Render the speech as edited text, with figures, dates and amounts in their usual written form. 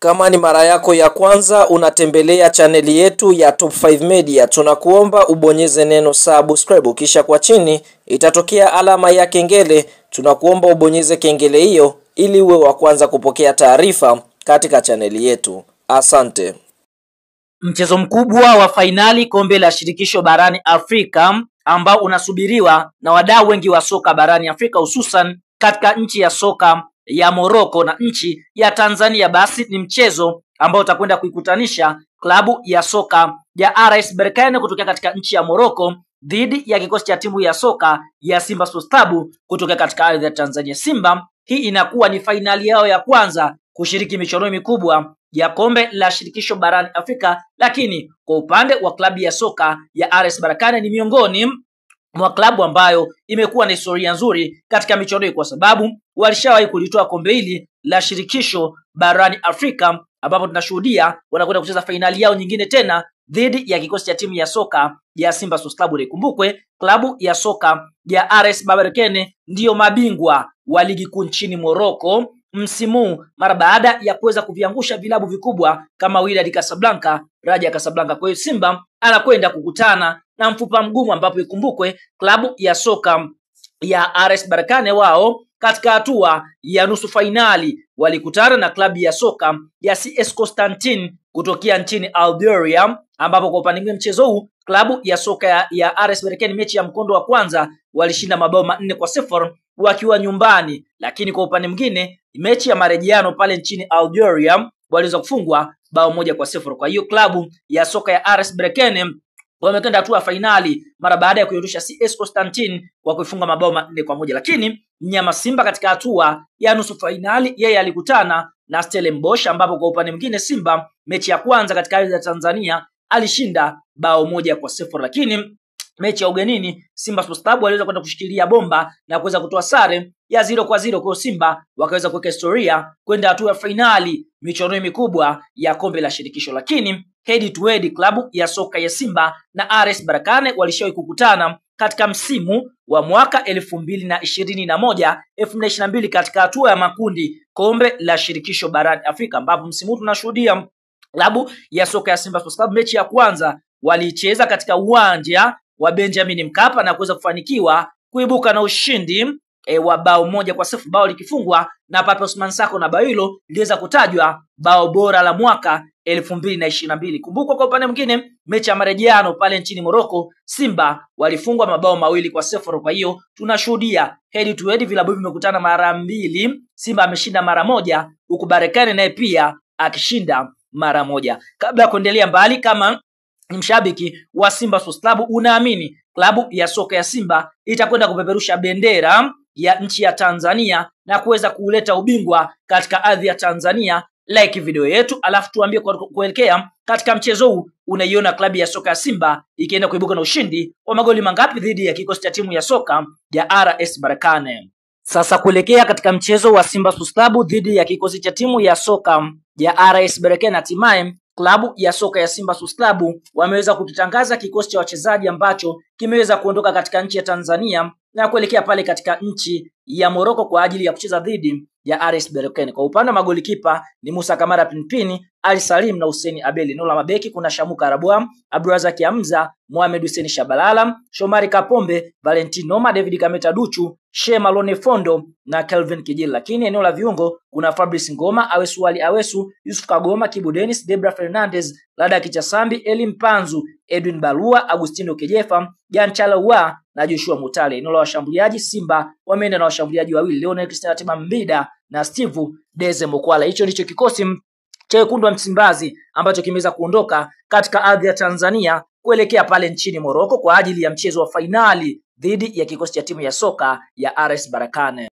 Kama ni mara yako ya kwanza unatembelea chaneli yetu ya Top 5 Media, tunakuomba ubonyeze neno subscribe, kisha kwa chini itatokea alama ya kengele. Tunakuomba ubonyeze kengele hiyo ili uwe wa kwanza kupokea taarifa katika chaneli yetu. Asante. Mchezo mkubwa wa fainali kombe la shirikisho barani Afrika ambao unasubiriwa na wadau wengi wa soka barani Afrika, hususan katika nchi ya soka ya Morocco na nchi ya Tanzania, basi ni mchezo ambao utakwenda kuikutanisha klabu ya soka ya RS Berkane kutokea katika nchi ya Morocco dhidi ya kikosi cha timu ya soka ya Simba Sports Club kutokea katika ardhi ya Tanzania. Simba hii inakuwa ni fainali yao ya kwanza kushiriki michuano mikubwa ya kombe la shirikisho barani Afrika, lakini kwa upande wa klabu ya soka ya RS Berkane ni miongoni mwa klabu ambayo imekuwa na historia nzuri katika michuano hii, kwa sababu walishawahi kulitoa kombe hili la shirikisho barani Afrika, ambapo tunashuhudia wanakwenda kucheza fainali yao nyingine tena dhidi ya kikosi cha timu ya soka ya Simba Sports Club. Ikumbukwe klabu ya soka ya RS Berkane ndiyo mabingwa wa ligi kuu nchini Morocco msimu mara baada ya kuweza kuviangusha vilabu vikubwa kama Wydad Casablanca, Raja Casablanca. Kwa hiyo Simba anakwenda kukutana na mfupa mgumu, ambapo ikumbukwe klabu ya soka ya RS Berkane wao katika hatua ya nusu fainali walikutana na klabu ya soka ya CS Constantine kutokea nchini Algeria, ambapo kwa upande mwingine mchezo huu klabu ya soka ya RS Berkane mechi ya mkondo wa kwanza walishinda mabao 4-0 wakiwa nyumbani, lakini kwa upande mwingine mechi ya marejeano pale nchini Algeria waliweza kufungwa bao 1-0. Kwa hiyo klabu ya soka ya RS Berkane wamekwenda hatua fainali mara baada ya kuyorusha CS Constantine kwa kuifunga mabao 4-1. Lakini mnyama Simba katika hatua ya nusu fainali yeye alikutana na Stellenbosch, ambapo kwa upande mwingine Simba mechi ya kwanza katika ardhi ya Tanzania alishinda bao 1-0, lakini mechi ya ugenini Simba Sports Club waliweza kwenda kushikilia bomba na kuweza kutoa sare ya 0-0. Kwa Simba wakaweza kuweka historia kwenda hatua ya fainali michuano mikubwa ya kombe la shirikisho. Lakini head to head klabu ya soka ya Simba na RS Berkane walishawahi kukutana katika msimu wa mwaka 2021 2022 katika hatua ya makundi kombe la shirikisho barani Afrika, ambapo msimu tunashuhudia klabu ya soka ya Simba Sports Club mechi ya kwanza walicheza katika uwanja wa Benjamin Mkapa na kuweza kufanikiwa kuibuka na ushindi wa bao 1-0, bao likifungwa na Pape Osman Sako, na bao hilo liliweza kutajwa bao bora la mwaka 2022. Kumbuka kwa upande mwingine mechi ya marejeano pale nchini Morocco Simba walifungwa mabao 2-0. Kwa hiyo tunashuhudia head to head vilabu vimekutana mara mbili, Simba ameshinda mara moja huku Berkane naye pia akishinda mara moja. Kabla ya kuendelea mbali, kama ni mshabiki wa Simba Sports Club unaamini klabu ya soka ya Simba itakwenda kupeperusha bendera ya nchi ya Tanzania na kuweza kuleta ubingwa katika ardhi ya Tanzania, like video yetu alafu tuambie kuelekea katika mchezo huu unaiona klabu ya soka ya Simba ikienda kuibuka na ushindi wa magoli mangapi dhidi ya kikosi cha timu ya soka ya RS Berkane. Sasa kuelekea katika mchezo wa Simba Sports Club dhidi ya kikosi cha timu ya soka ya RS Berkane, hatimaye klabu ya soka ya Simba Sports Club wameweza kukitangaza kikosi cha wachezaji ambacho kimeweza kuondoka katika nchi ya Tanzania na kuelekea pale katika nchi ya Morocco kwa ajili ya kucheza dhidi ya RS Berkane. Kwa upande wa magolikipa ni Musa Kamara Pinpini, Ali Salim na Hussein Abeli. Eneo la mabeki kuna Shamuka Arabwa, Abdurazak Hamza, Mohamed Hussein Shabalala, Shomari Kapombe, Valentino Noma, David Kameta Duchu, Shema Lone Fondo na Kelvin Kijili. Lakini eneo la viungo kuna Fabrice Ngoma, Awesu Ali Awesu, Yusuf Kagoma, Kibu Dennis, Debra Fernandez, Lada Kichasambi, Eli Mpanzu, Edwin Balua, Agustino Kejefa, Jan Chalawa na Joshua Mutale. Eneo la washambuliaji Simba wameenda na washambuliaji wawili, Leonel Christian Tima Mbida na Steve Deze Mokwala. Hicho ndicho kikosi cha wekundu wa Msimbazi ambacho kimeweza kuondoka katika ardhi ya Tanzania kuelekea pale nchini Morocco kwa ajili ya mchezo wa fainali dhidi ya kikosi cha timu ya soka ya RS Berkane.